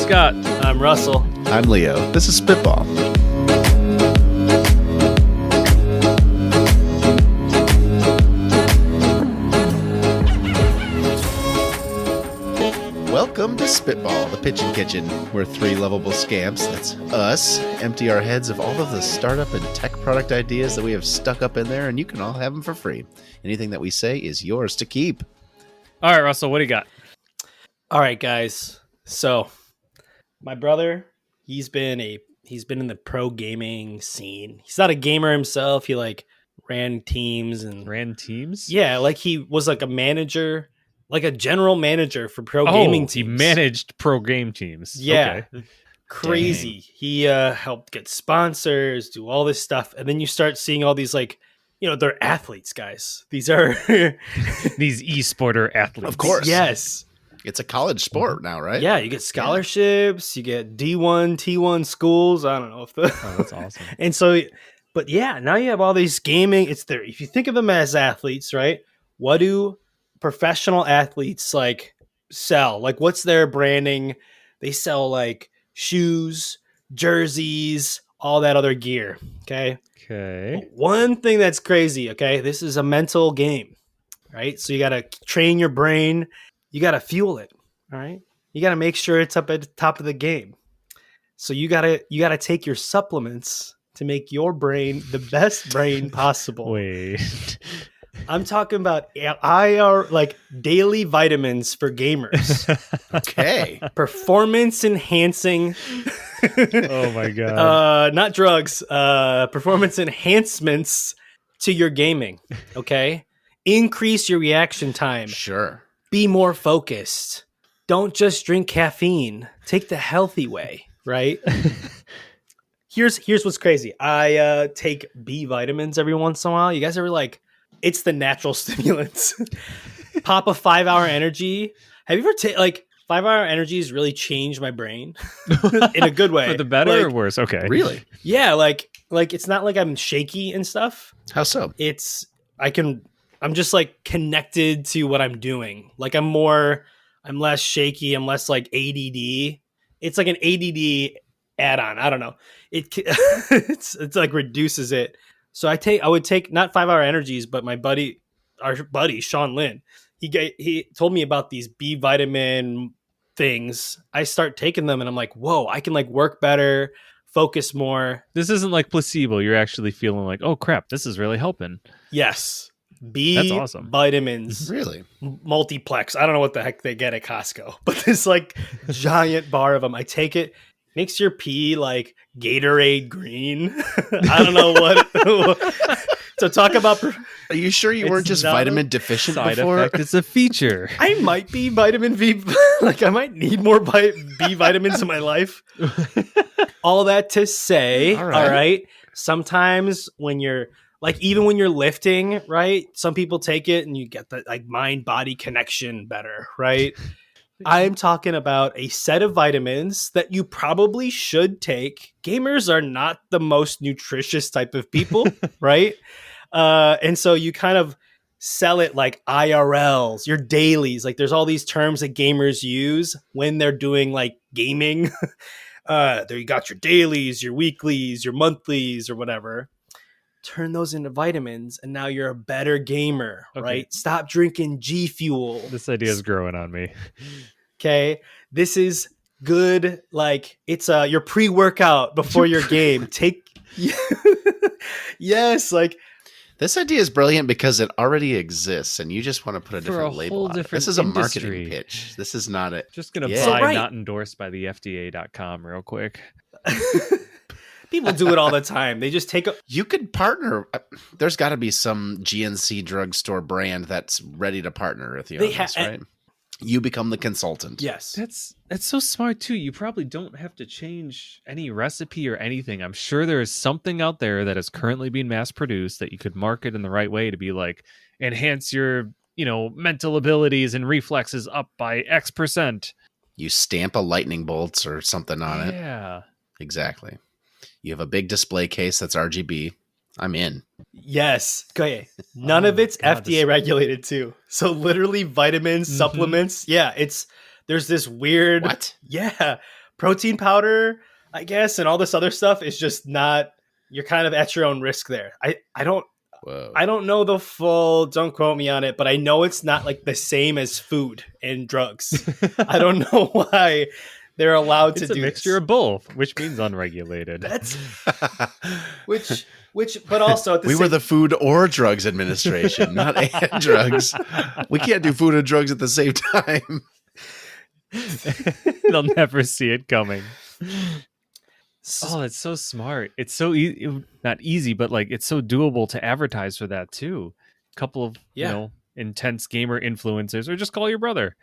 Scott. I'm Russell. I'm Leo. This is Spitball. Welcome to Spitball, the pitch and kitchen. We're three lovable scamps, that's us, empty our heads of all of the startup and tech product ideas that we have stuck up in there, and you can all have them for free. Anything that we say is yours to keep. All right, Russell, what do you got? All right, guys. So, my brother, he's been in the pro gaming scene. He's not a gamer himself. He ran teams and Ran teams? yeah, he was like a manager, like a general manager for pro gaming teams. He managed pro game teams. Yeah. Okay. Crazy. Dang. He helped get sponsors, do all this stuff, and then you start seeing all these they're athletes, guys. These are These e-sporter athletes. Of course. Yes. It's a college sport now, right? Yeah, you get scholarships, you get D1, T1 schools. I don't know if Oh, that's awesome. And so, but yeah, now you have all these gaming. It's there. If you think of them as athletes, right? What do professional athletes sell? What's their branding? They sell shoes, jerseys, all that other gear. Okay. Okay. One thing that's crazy. Okay. This is a mental game, right? So you got to train your brain. You got to fuel it. All right. You got to make sure it's up at the top of the game. So you got to take your supplements to make your brain the best brain possible. Wait. I'm talking about daily vitamins for gamers. Okay. Performance enhancing. Oh my God. Not drugs. Performance enhancements to your gaming. Okay. Increase your reaction time. Sure. Be more focused. Don't just drink caffeine. Take the healthy way, right? Here's what's crazy. I take B vitamins every once in a while. You guys ever it's the natural stimulants. Pop a 5-hour energy. Have you ever taken 5-hour energies really changed my brain in a good way? For the better or worse? Okay. Really? Yeah, it's not like I'm shaky and stuff. How so? I'm just connected to what I'm doing. I'm less shaky. I'm less ADD. It's like an ADD add-on. I don't know. It's reduces it. So I would take not 5-hour energies, but our buddy Sean Lynn, he told me about these B vitamin things. I start taking them and I'm like, whoa, I can work better, focus more. This isn't like placebo. You're actually feeling like, oh crap, this is really helping. Yes. B That's awesome. vitamins. Really? Multiplex. I don't know what the heck they get at Costco, but this giant bar of them. I take it. Makes your pee Gatorade green. I don't know what. So talk about. Are you sure you weren't just vitamin deficient Side before? effect. It's a feature. I might be vitamin V. I might need more B vitamins in my life. All that to say, all right. Sometimes when you're even when you're lifting, right? Some people take it and you get the mind-body connection better, right? I'm talking about a set of vitamins that you probably should take. Gamers are not the most nutritious type of people, right? And so you kind of sell it like IRLs, your dailies. There's all these terms that gamers use when they're doing gaming. There you got your dailies, your weeklies, your monthlies, or whatever. Turn those into vitamins, and now you're a better gamer, right? Stop drinking G Fuel. This idea is growing on me. Okay, this is good. It's your pre-workout before your game. Yes, This idea is brilliant because it already exists, and you just want to put a different label on it. This is a marketing pitch. This is not a... Just going to buy not endorsed by the FDA.com real quick. People do it all the time. They just take You could partner. There's got to be some GNC drugstore brand that's ready to partner with you on this, right? You become the consultant. Yes. That's so smart too. You probably don't have to change any recipe or anything. I'm sure there is something out there that is currently being mass produced that you could market in the right way to be enhance your, mental abilities and reflexes up by X%. You stamp a lightning bolts or something on it. Yeah. Exactly. You have a big display case that's RGB. I'm in. Yes. Okay. None of it's FDA regulated too. So literally vitamins, supplements. Yeah. There's this weird. What? Yeah. protein powder, I guess, and all this other stuff is just not. You're kind of at your own risk there. I don't know the full. Don't quote me on it, but I know it's not like the same as food and drugs. I don't know why they're allowed to do. It's a mixture of both, which means unregulated. That's which, but also at the were the Food or Drugs Administration, not and drugs. We can't do food and drugs at the same time. They'll never see it coming. Oh, it's so smart. It's so not easy, but like it's so doable to advertise for that too. A couple of intense gamer influencers, or just call your brother.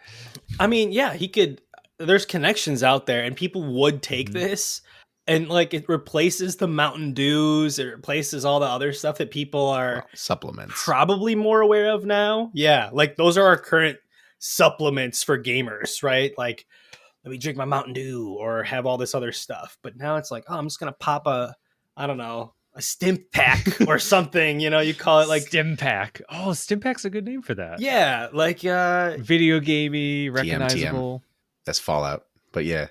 I mean, yeah, he could. There's connections out there, and people would take this, and like it replaces the Mountain Dews. It replaces all the other stuff that people are supplements probably more aware of now. Yeah, like those are our current supplements for gamers, right? Like, let me drink my Mountain Dew or have all this other stuff. But now it's like, oh, I'm just gonna pop a stim pack or something. You call it like stim pack. Oh, stim pack's a good name for that. Yeah, like video gamey, recognizable. TM. That's Fallout, but yeah.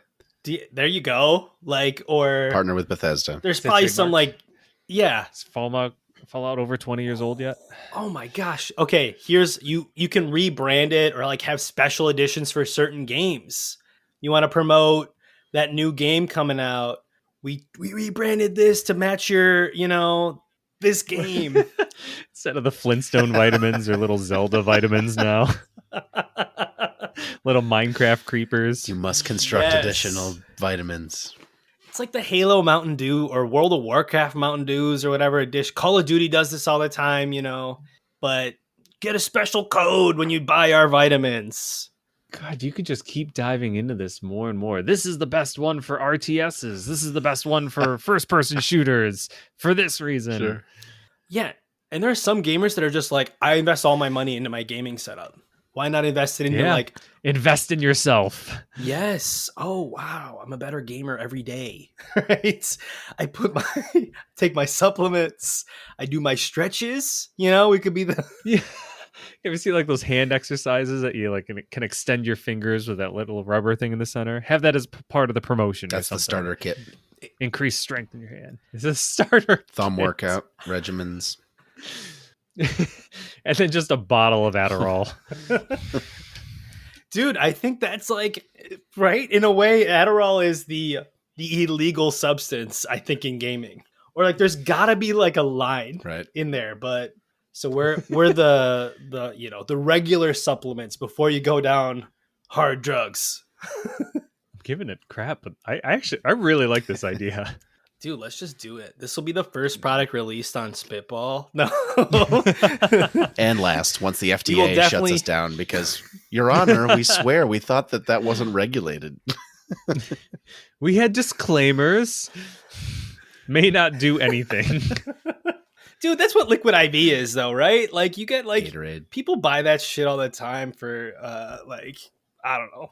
There you go. Like, or partner with Bethesda. There's probably some like, yeah. Is Fallout over 20 years old yet? Oh my gosh. Okay, here's you can rebrand it or like have special editions for certain games. You want to promote that new game coming out. We rebranded this to match your, this game. Instead of the Flintstone vitamins or little Zelda vitamins now. Little Minecraft creepers. You must construct additional vitamins. It's like the Halo Mountain Dew or World of Warcraft Mountain Dews or whatever dish. Call of Duty does this all the time, but get a special code when you buy our vitamins. God, you could just keep diving into this more and more. This is the best one for RTSs. This is the best one for first-person shooters for this reason. Sure. Yeah, and there are some gamers that are just like, I invest all my money into my gaming setup. Why not invest it into invest in yourself? Yes. Oh wow, I'm a better gamer every day. Right? I take my supplements. I do my stretches. We could be the. Yeah. You ever see like those hand exercises that you like can extend your fingers with that little rubber thing in the center? Have that as part of the promotion. That's the starter kit. Increase strength in your hand. It's a starter thumb workout regimens. And then just a bottle of Adderall. Dude, I think that's like, right? In a way, Adderall is the illegal substance, I think, in gaming. Or like there's gotta be like a line in there, but so we're the regular supplements before you go down hard drugs. I'm giving it crap, but I really like this idea. Dude, let's just do it. This will be the first product released on Spitball. No. And last, once the FDA shuts us down, because, Your Honor, we swear we thought that wasn't regulated. We had disclaimers. May not do anything. Dude, that's what Liquid IV is, though, right? Like, you get, like, Gatorade. People buy that shit all the time for, I don't know.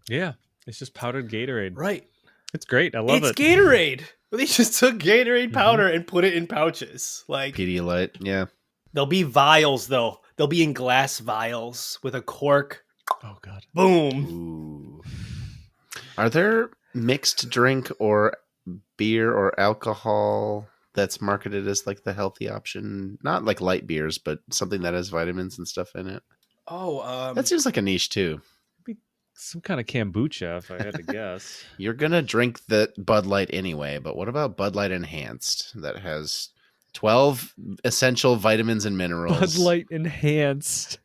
Yeah, it's just powdered Gatorade. Right. It's great. I love it. It's Gatorade. They just took Gatorade powder and put it in pouches. Like Pedialyte, yeah. They'll be vials, though. They'll be in glass vials with a cork. Oh, God. Boom. Ooh. Are there mixed drink or beer or alcohol that's marketed as like the healthy option? Not like light beers, but something that has vitamins and stuff in it. Oh, that seems like a niche too. Some kind of kombucha, if I had to guess. You're gonna drink the Bud Light anyway, but what about Bud Light Enhanced that has 12 essential vitamins and minerals? Bud Light Enhanced.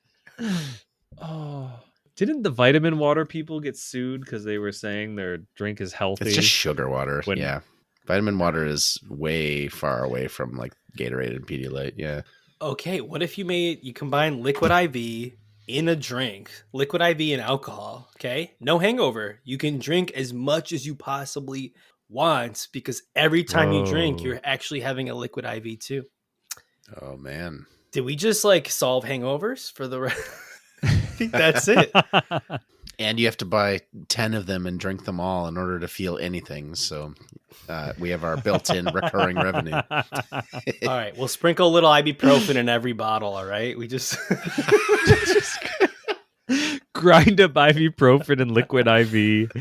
Oh, didn't the vitamin water people get sued because they were saying their drink is healthy? It's just sugar water. Yeah, vitamin water is way far away from like Gatorade and Pedialyte. Yeah. Okay, what if you combine Liquid IV in a drink, Liquid IV and alcohol, okay? No hangover. You can drink as much as you possibly want because every time you drink, you're actually having a Liquid IV too. Oh, man. Did we just like solve hangovers for the rest? I think that's it. And you have to buy 10 of them and drink them all in order to feel anything. So we have our built-in recurring revenue. All right. We'll sprinkle a little ibuprofen in every bottle. All right. We just Grind up ibuprofen and liquid IV.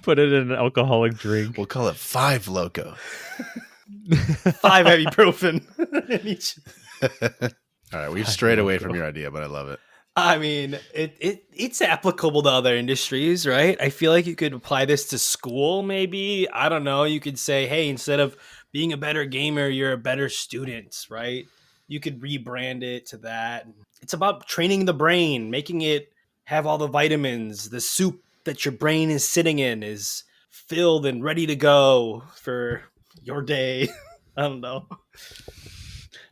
Put it in an alcoholic drink. We'll call it 5 Loco. 5 ibuprofen in each. All right, we've strayed away from your idea, but I love it. I mean, it's applicable to other industries, right? I feel like you could apply this to school, maybe. I don't know. You could say, hey, instead of being a better gamer, you're a better student, right? You could rebrand it to that. It's about training the brain, making it have all the vitamins. The soup that your brain is sitting in is filled and ready to go for your day. I don't know.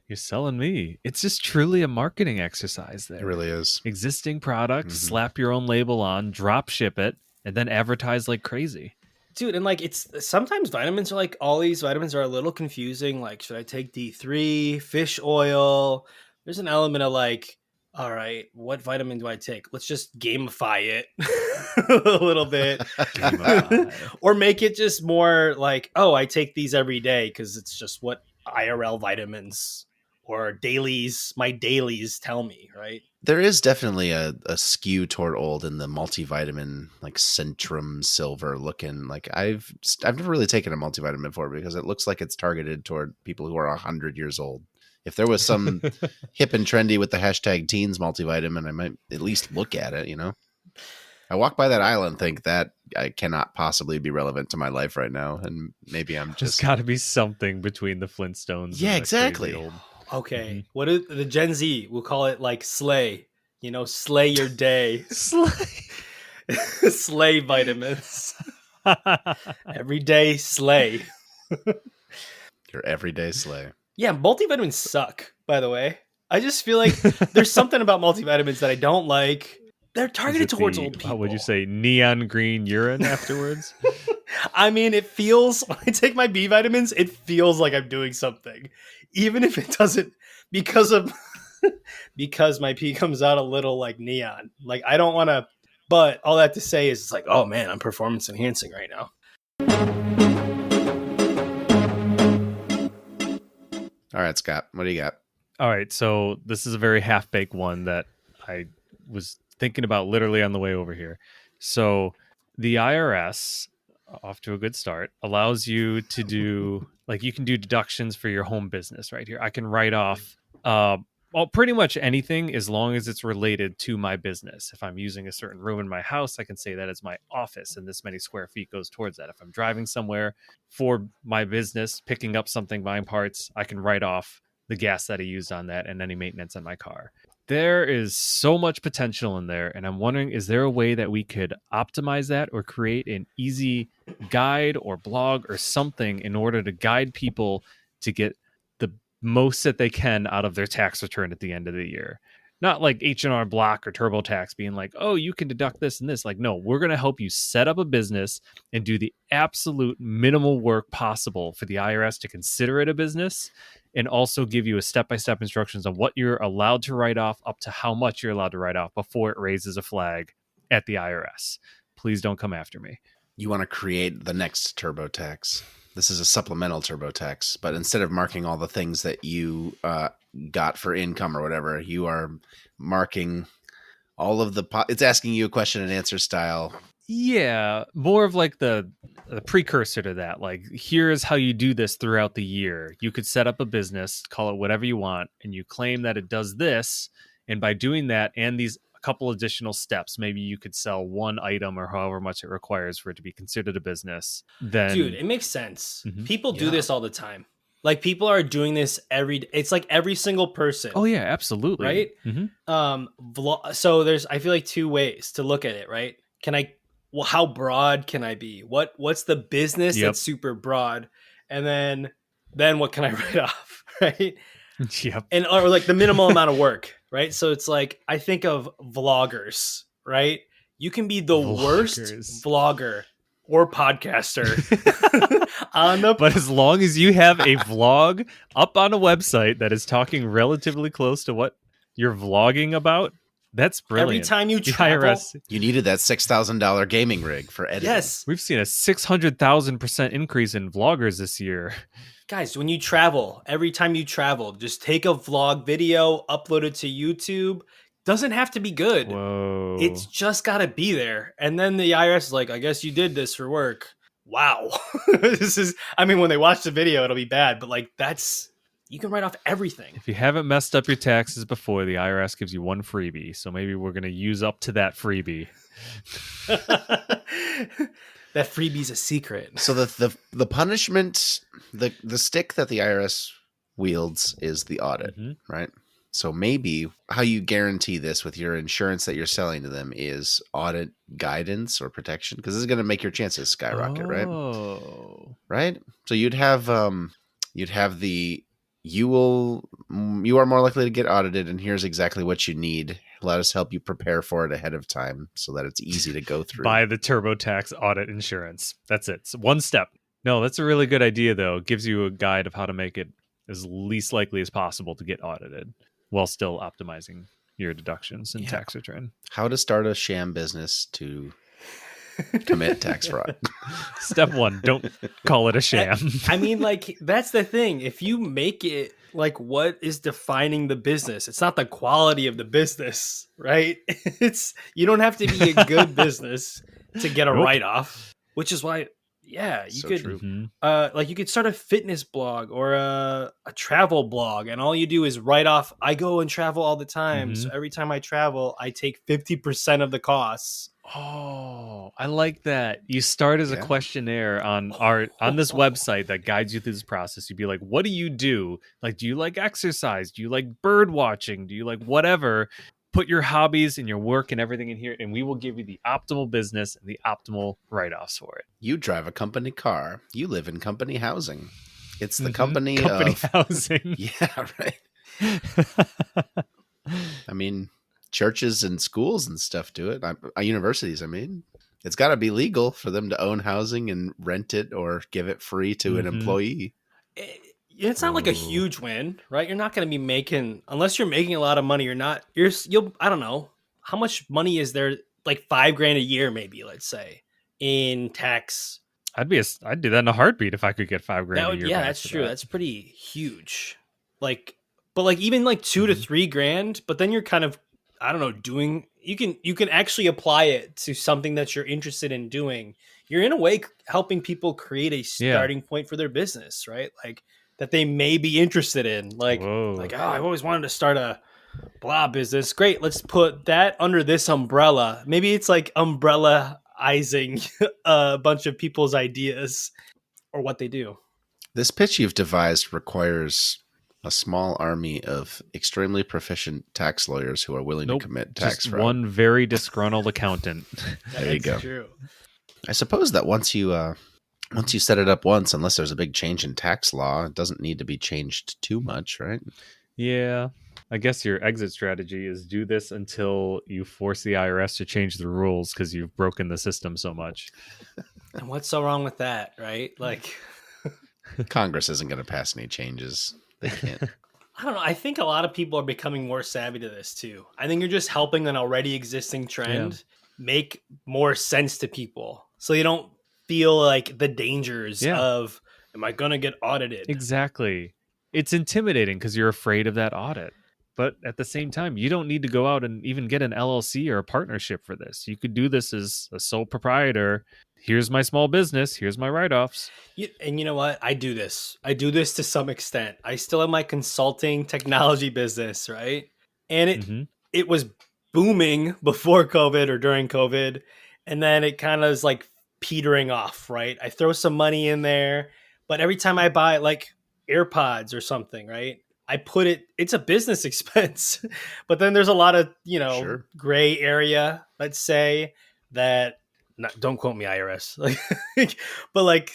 You're selling me. It's just truly a marketing exercise there. It really is. Existing product, slap your own label on, drop ship it, and then advertise like crazy. Dude, and like it's sometimes vitamins are like all these vitamins are a little confusing. Like, should I take D3, fish oil? There's an element of like, all right, what vitamin do I take? Let's just gamify it a little bit. Or make it just more like, oh, I take these every day because it's just what IRL vitamins or dailies, my dailies tell me, right? There is definitely a skew toward old in the multivitamin, like Centrum Silver looking. Like I've never really taken a multivitamin before because it looks like it's targeted toward people who are 100 years old. If there was some hip and trendy with the hashtag teens multivitamin, I might at least look at it, you know? I walk by that aisle and think that I cannot possibly be relevant to my life right now. And maybe I'm There's just... got to be something between the Flintstones. Yeah, and the exactly. crazy old... Okay. What is the Gen Z? We'll call it like slay. You know, slay your day. Slay vitamins. Every day slay. Your everyday slay. Yeah, multivitamins suck, by the way. I just feel like there's something about multivitamins that I don't like. They're targeted towards old people. How would you say neon green urine afterwards? I mean, it feels, when I take my B vitamins, it feels like I'm doing something. Even if it doesn't, because my pee comes out a little like neon. Like, I don't want to, but all that to say is it's like, oh man, I'm performance enhancing right now. All right, Scott, what do you got? All right, so this is a very half-baked one that I was thinking about literally on the way over here. So the IRS, off to a good start, allows you to do, like, you can do deductions for your home business right here. I can write off pretty much anything as long as it's related to my business. If I'm using a certain room in my house, I can say that as my office and this many square feet goes towards that. If I'm driving somewhere for my business, picking up something, buying parts, I can write off the gas that I used on that and any maintenance on my car. There is so much potential in there, and I'm wondering, is there a way that we could optimize that or create an easy guide or blog or something in order to guide people to get the most that they can out of their tax return at the end of the year? Not like H&R Block or TurboTax being like, oh, you can deduct this and this. Like, no, we're going to help you set up a business and do the absolute minimal work possible for the IRS to consider it a business, and also give you a step-by-step instructions on what you're allowed to write off up to how much you're allowed to write off before it raises a flag at the IRS. Please don't come after me. You want to create the next TurboTax. This is a supplemental TurboTax, but instead of marking all the things that you got for income or whatever, you are marking all of the... it's asking you a question and answer style. Yeah, more of like the precursor to that. Like, here's how you do this throughout the year. You could set up a business, call it whatever you want, and you claim that it does this. And by doing that and these a couple additional steps, maybe you could sell one item or however much it requires for it to be considered a business. Then, dude, it makes sense. Mm-hmm. People do this all the time. Like, people are doing this it's like every single person. Oh yeah, absolutely. Right? Mm-hmm. So there's, I feel like, two ways to look at it, right? Well, how broad can I be? What's the business that's super broad? And then what can I write off? Right. Yep. And or like the minimal amount of work, right? So it's like, I think of vloggers, right? You can be the worst vlogger or podcaster but as long as you have a vlog up on a website that is talking relatively close to what you're vlogging about, that's brilliant. Every time you travel, you needed that $6,000 gaming rig for editing. Yes, we've seen a 600,000% increase in vloggers this year. Guys, when you travel, every time you travel, just take a vlog video, upload it to YouTube, Doesn't have to be good. Whoa. It's just got to be there. And then the IRS is like, I guess you did this for work. Wow. This is, I mean, when they watch the video, it'll be bad, but like you can write off everything. If you haven't messed up your taxes before, the IRS gives you one freebie. So maybe we're going to use up to that freebie. That freebie's a secret. So the punishment, the stick that the IRS wields is the audit, right? So maybe how you guarantee this with your insurance that you're selling to them is audit guidance or protection, because this is going to make your chances skyrocket, right? Right. So you'd have the you are more likely to get audited, and here's exactly what you need. Let us help you prepare for it ahead of time so that it's easy to go through. Buy the TurboTax audit insurance. That's it. It's one step. No, that's a really good idea, though. It gives you a guide of how to make it as least likely as possible to get audited while still optimizing your deductions and tax return. How to start a sham business to commit tax fraud. Step 1, don't call it a sham. I mean, like, that's the thing. If you make it like what is defining the business, it's not the quality of the business, right? You don't have to be a good business to get a write-off, which is why you could like you could start a fitness blog or a travel blog, and all you do is write off, I go and travel all the time, so every time I travel I take 50% of the costs. Oh, I like that. You start as a questionnaire on this website that guides you through this process. You'd be like, what do you do? Like, do you like exercise? Do you like bird watching? Do you like whatever? Put your hobbies and your work and everything in here, and we will give you the optimal business and the optimal write-offs for it. You drive a company car. You live in company housing. It's the company housing. Yeah, right. I mean, churches and schools and stuff do it. Universities, I mean. It's got to be legal for them to own housing and rent it or give it free to an employee. It's not like a huge win, right? You're not going to be making, unless you're making a lot of money, you'll, I don't know. How much money is there? Like $5,000 a year, maybe, let's say, in tax. I'd do that in a heartbeat if I could get $5,000 a year. Yeah, that's true. That's pretty huge. Like, but like even like $2,000 to $3,000, but then you're kind of, I don't know, you can actually apply it to something that you're interested in doing. You're in a way helping people create a starting point for their business, right? Like, that they may be interested in. Like, I've always wanted to start a blah business. Great, let's put that under this umbrella. Maybe it's like umbrella-izing a bunch of people's ideas or what they do. This pitch you've devised requires a small army of extremely proficient tax lawyers who are willing to commit tax fraud. One very disgruntled accountant. There you go. True. I suppose that once you set it up once, unless there's a big change in tax law, it doesn't need to be changed too much, right? Yeah. I guess your exit strategy is do this until you force the IRS to change the rules because you've broken the system so much. And what's so wrong with that, right? Like, Congress isn't going to pass any changes. They can't. I don't know. I think a lot of people are becoming more savvy to this too. I think you're just helping an already existing trend make more sense to people, so you don't feel like the dangers of, am I going to get audited? Exactly. It's intimidating because you're afraid of that audit. But at the same time, you don't need to go out and even get an LLC or a partnership for this. You could do this as a sole proprietor. Here's my small business. Here's my write-offs. And you know what? I do this to some extent. I still have my consulting technology business, right? And it was booming before COVID or during COVID. And then it kind of is like petering off, right? I throw some money in there, but every time I buy like AirPods or something, right, I put it's a business expense, but then there's a lot of, gray area, let's say, that don't quote me, IRS, but like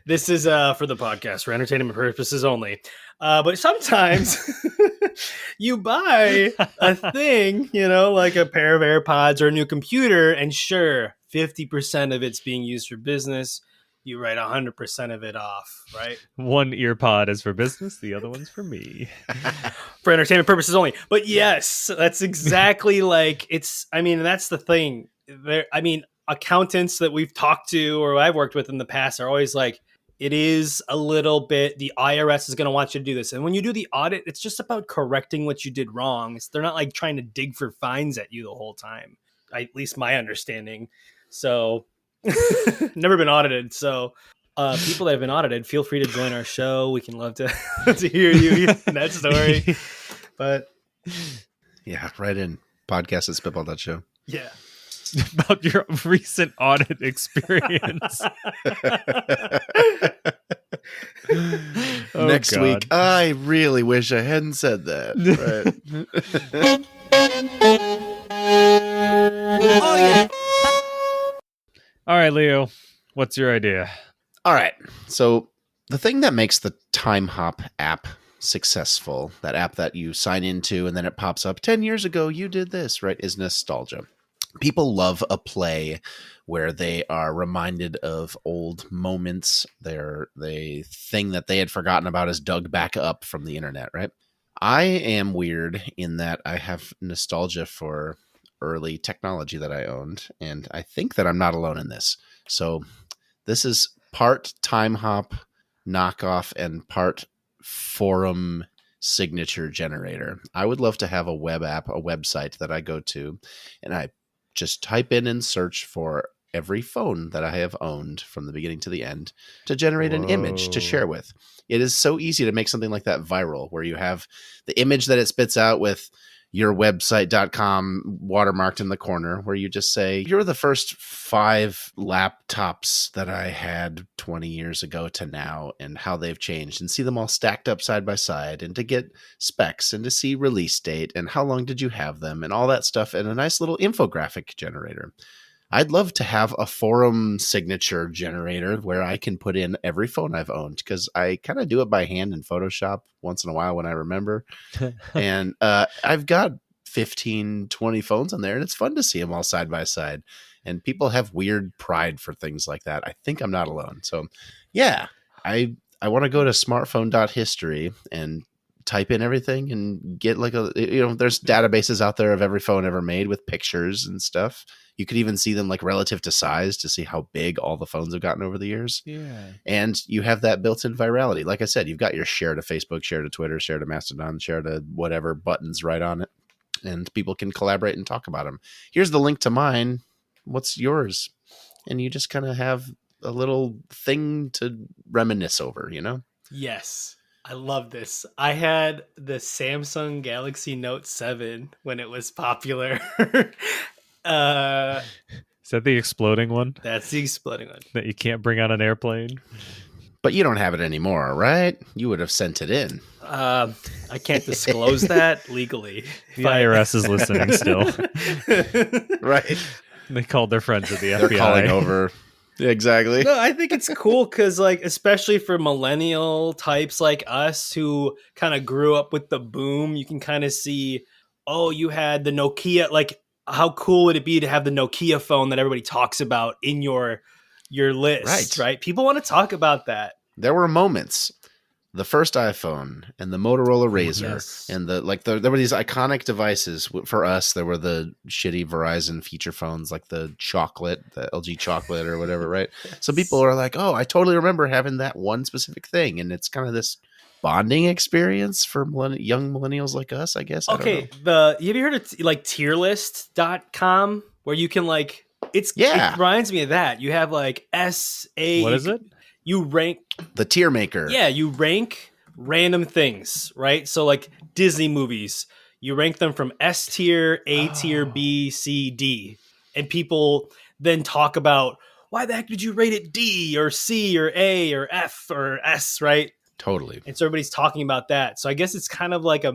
this is for the podcast for entertainment purposes only. But sometimes you buy a thing, like a pair of AirPods or a new computer, and sure, 50% of it's being used for business. You write 100% of it off, right? One ear pod is for business. The other one's for me. For entertainment purposes only. But yes, that's exactly that's the thing. Accountants that we've talked to or I've worked with in the past are always like, it is a little bit, the IRS is going to want you to do this. And when you do the audit, it's just about correcting what you did wrong. They're not like trying to dig for fines at you the whole time. At least my understanding. So never been audited. So people that have been audited, feel free to join our show. We can love to, to hear you in that story. But yeah, right in podcast@spitball.show. Yeah. About your recent audit experience. Next week, I really wish I hadn't said that. Right. Oh, yeah. All right, Leo, what's your idea? All right. So the thing that makes the Time Hop app successful, that app that you sign into and then it pops up 10 years ago, you did this, right, is nostalgia. People love a play where they are reminded of old moments. The thing that they had forgotten about is dug back up from the internet, right? I am weird in that I have nostalgia for early technology that I owned, and I think that I'm not alone in this. So this is part Time Hop knockoff and part forum signature generator. I would love to have a web app, a website that I go to, and I just type in and search for every phone that I have owned from the beginning to the end to generate an image to share with. It is so easy to make something like that viral, where you have the image that it spits out with yourwebsite.com watermarked in the corner, where you just say, you're the first 5 laptops that I had 20 years ago to now and how they've changed, and see them all stacked up side by side, and to get specs and to see release date and how long did you have them and all that stuff, and a nice little infographic generator. I'd love to have a forum signature generator where I can put in every phone I've owned, because I kind of do it by hand in Photoshop once in a while when I remember. And I've got 15, 20 phones on there, and it's fun to see them all side by side. And people have weird pride for things like that. I think I'm not alone. So yeah, I want to go to smartphone.history and type in everything and get like there's databases out there of every phone ever made with pictures and stuff. You could even see them like relative to size to see how big all the phones have gotten over the years. Yeah. And you have that built-in virality. Like I said, you've got your share to Facebook, share to Twitter, share to Mastodon, share to whatever buttons right on it. And people can collaborate and talk about them. Here's the link to mine. What's yours? And you just kind of have a little thing to reminisce over, you know? Yes. I love this. I had the Samsung Galaxy Note 7 when it was popular. Is that the exploding one That's the exploding one. that you can't bring on an airplane? But you don't have it anymore, right? You would have sent it in. I can't disclose that legally. The IRS is listening still. Right. They called their friends at the They're FBI. calling over. Exactly. No, I think it's cool because, like, especially for millennial types like us who kind of grew up with the boom, you can kind of see, oh, you had the Nokia. Like, how cool would it be to have the Nokia phone that everybody talks about in your list, right? People want to talk about that. There were moments. The first iPhone and the Motorola Razr, yes. and there were these iconic devices for us. There were the shitty Verizon feature phones, like the LG chocolate or whatever, right? So people are like, "Oh, I totally remember having that one specific thing," and it's kind of this bonding experience for young millennials like us, I guess. Okay, have you heard of like tierlist.com where you can like it reminds me of that. You have like SA. What is it? You rank the tier maker. Yeah, you rank random things, right? So like Disney movies, you rank them from S tier, A tier, B, C, D. And people then talk about, why the heck did you rate it D or C or A or F or S, right? Totally. And so everybody's talking about that. So I guess it's kind of like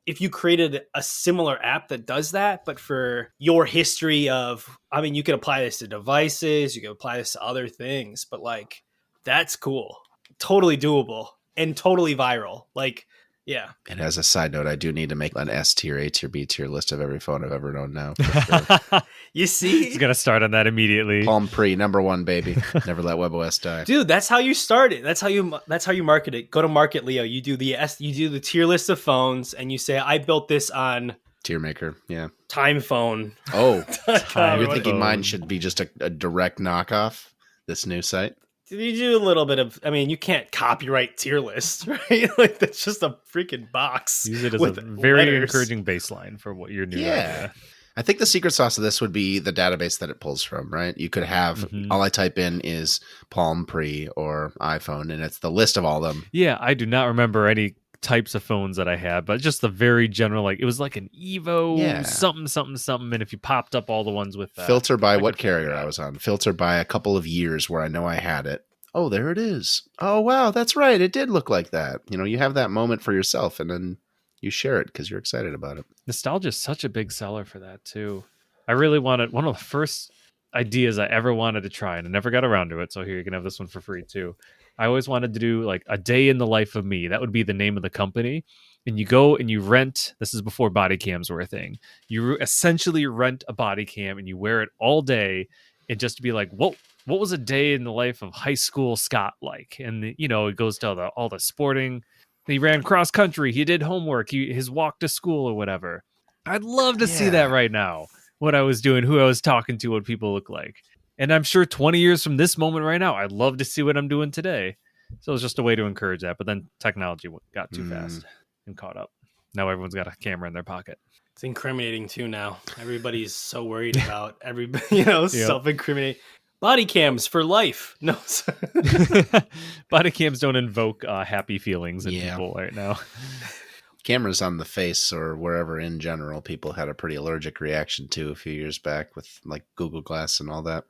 if you created a similar app that does that, but for your history of, I mean, you could apply this to devices, you could apply this to other things, but like, that's cool. Totally doable and totally viral. Like, yeah. And as a side note, I do need to make an S tier, A tier, B tier list of every phone I've ever owned now. For sure. You see? He's going to start on that immediately. Palm Pre, #1, baby. Never let WebOS die. Dude, that's how you start it. That's how you market it. Go to Market Leo. You do the tier list of phones and you say, I built this on Tier maker, yeah. Time Phone. Oh, you're thinking mine should be just a direct knockoff, this new site? You do a little bit of, I mean, you can't copyright tier list, right? Like that's just a freaking box. Use it as a with very letters. encouraging baseline for what your new idea. I think the secret sauce of this would be the database that it pulls from, right? You could have, all I type in is Palm Pre or iPhone, and it's the list of all of them. Yeah, I do not remember any types of phones that I had, but just the very general, like it was like an Evo something, and if you popped up all the ones with that. Filter by what carrier I was on. Filter by a couple of years where I know I had it. Oh, there it is. Oh, wow, that's right. It did look like that. You know, you have that moment for yourself, and then you share it because you're excited about it. Nostalgia is such a big seller for that too. I really wanted one of the first ideas I ever wanted to try, and I never got around to it. So here you can have this one for free too. I always wanted to do like a day in the life of me. That would be the name of the company. And you go and you rent. This is before body cams were a thing. You essentially rent a body cam and you wear it all day, and just to be like, what was a day in the life of high school Scott like? And you know, it goes to all the sporting. He ran cross country. He did homework. His walk to school or whatever. I'd love to see that right now. What I was doing, who I was talking to, what people look like. And I'm sure 20 years from this moment right now, I'd love to see what I'm doing today. So it's just a way to encourage that. But then technology got too fast and caught up. Now everyone's got a camera in their pocket. It's incriminating too now. Everybody's so worried about everybody, self-incriminating. Body cams for life. No. Body cams don't invoke happy feelings in people right now. Cameras on the face or wherever in general, people had a pretty allergic reaction to a few years back with like Google Glass and all that.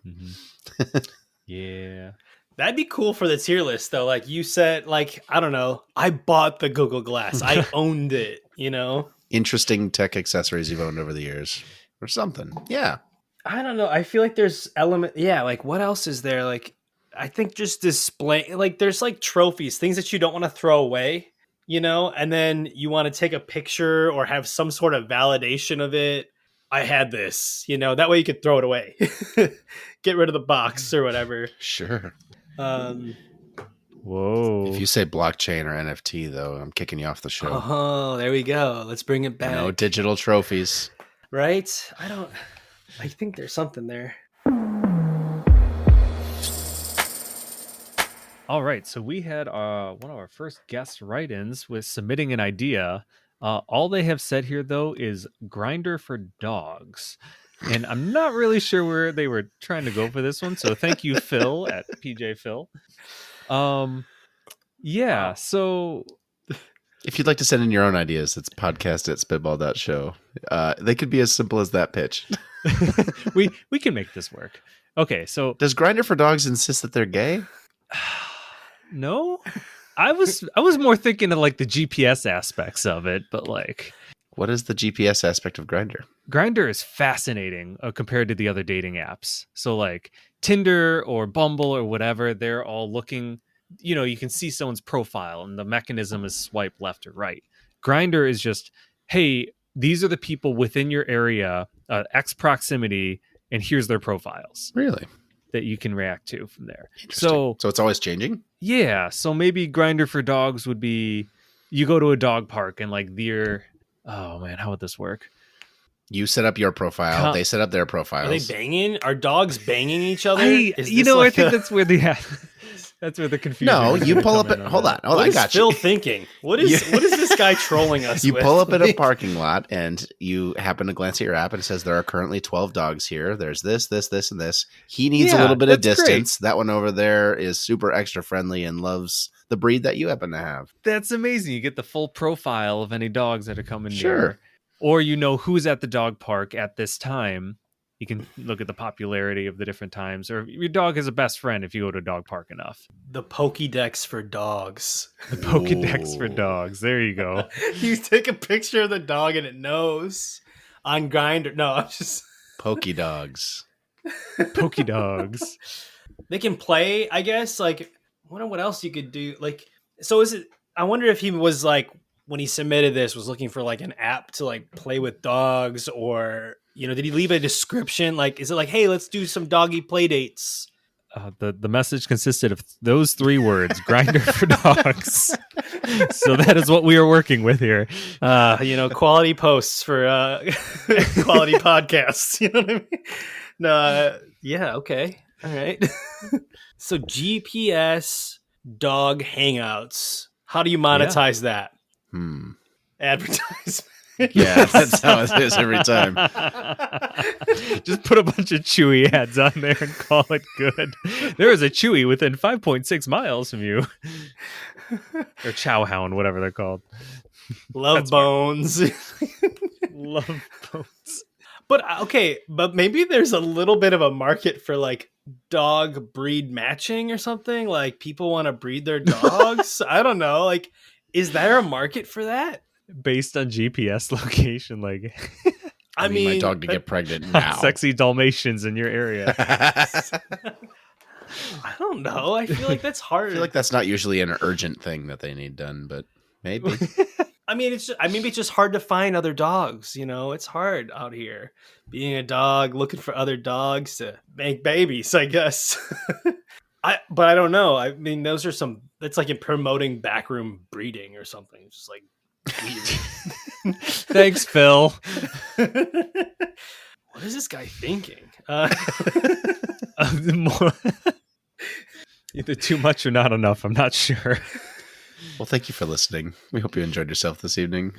Yeah. That'd be cool for the tier list though. Like you said, like, I don't know, I bought the Google Glass. I owned it, you know? Interesting tech accessories you've owned over the years or something. Yeah. I don't know. I feel like there's like what else is there? Like, I think just display, like there's like trophies, things that you don't want to throw away, you know, and then you want to take a picture or have some sort of validation of it. I had this, you know, that way you could throw it away, get rid of the box or whatever. Sure. Whoa. If you say blockchain or NFT though, I'm kicking you off the show. Oh, there we go. Let's bring it back. No digital trophies. Right? I think there's something there. All right. So we had one of our first guest write-ins with submitting an idea. All they have said here, though, is Grindr for dogs. And I'm not really sure where they were trying to go for this one. So thank you, Phil, at PJ Phil. Yeah. So if you'd like to send in your own ideas, it's podcast@spitball.show. They could be as simple as that pitch. we can make this work. Okay, so does Grindr for dogs insist that they're gay? No, I was more thinking of like the GPS aspects of it, but like, what is the GPS aspect of Grindr? Grindr is fascinating compared to the other dating apps. So like Tinder or Bumble or whatever, they're all looking. You know, you can see someone's profile, and the mechanism is swipe left or right. Grindr is just, hey, these are the people within your area, X proximity, and here's their profiles. Really? That you can react to from there. So it's always changing? Yeah. So maybe Grindr for dogs would be you go to a dog park and like oh man, how would this work? You set up your profile. They set up their profiles. Are they banging? Are dogs banging each other? I think that's where that's where the confusion. No, you pull up. Hold on. I got you. Phil thinking? What is this guy trolling us? You pull up at a parking lot and you happen to glance at your app and it says there are currently 12 dogs here. There's this, and this. He needs a little bit of distance. Great. That one over there is super extra friendly and loves the breed that you happen to have. That's amazing. You get the full profile of any dogs that are coming near. Or you know who's at the dog park at this time. You can look at the popularity of the different times. Or your dog is a best friend if you go to a dog park enough. The Pokédex for dogs. The Pokédex for dogs. There you go. You take a picture of the dog and it knows on Grindr. No, I'm just... Pokédogs. Pokédogs. They can play, I guess. Like, I wonder what else you could do. Like, so is it... I wonder if he was like... when he submitted this, was looking for like an app to like play with dogs, or, you know, did he leave a description? Like, is it like, hey, let's do some doggy play dates? The message consisted of those 3 words, Grindr for dogs. So that is what we are working with here. You know, quality posts for quality podcasts. You know what I mean? No, yeah, okay. All right. So GPS dog hangouts. How do you monetize that? Advertisement. Yeah, that's how it is every time. Just put a bunch of Chewy ads on there and call it good. There is a Chewy within 5.6 miles from you. Or Chow Hound, whatever they're called. Love bones. Love bones. But okay, but maybe there's a little bit of a market for like dog breed matching or something. Like people want to breed their dogs. I don't know. Like, is there a market for that? Based on GPS location, like I mean my dog to get pregnant now. Sexy Dalmatians in your area. I don't know. I feel like that's hard. I feel like that's not usually an urgent thing that they need done, but maybe. I mean, maybe it's just hard to find other dogs. You know, it's hard out here being a dog, looking for other dogs to make babies, I guess. But I don't know. I mean, those are that's like in promoting backroom breeding or something. It's just like weird. Thanks, Phil. What is this guy thinking? Either too much or not enough. I'm not sure. Well, thank you for listening. We hope you enjoyed yourself this evening.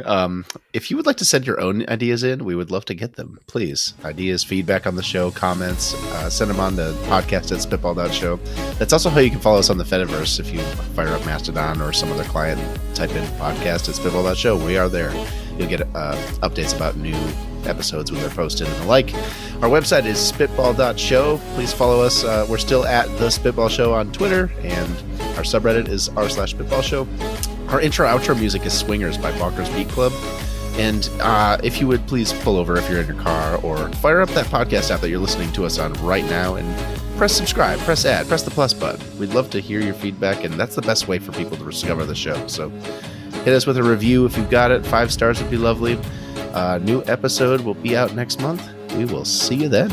If you would like to send your own ideas in, we would love to get them. Please. Ideas, feedback on the show, comments, send them on to podcast@spitball.show. That's also how you can follow us on the Fediverse. If you fire up Mastodon or some other client, type in podcast@spitball.show. We are there. You'll get updates about new episodes when they're posted and the like. Our website is spitball.show. Please follow us. We're still at The Spitball Show on Twitter, and our subreddit is r/Spitball Show. Our intro-outro music is Swingers by Bonkers Beat Club. And if you would please pull over if you're in your car, or fire up that podcast app that you're listening to us on right now and press subscribe, press add, press the plus button. We'd love to hear your feedback, and that's the best way for people to discover the show. So hit us with a review if you've got it. 5 stars would be lovely. New episode will be out next month. We will see you then.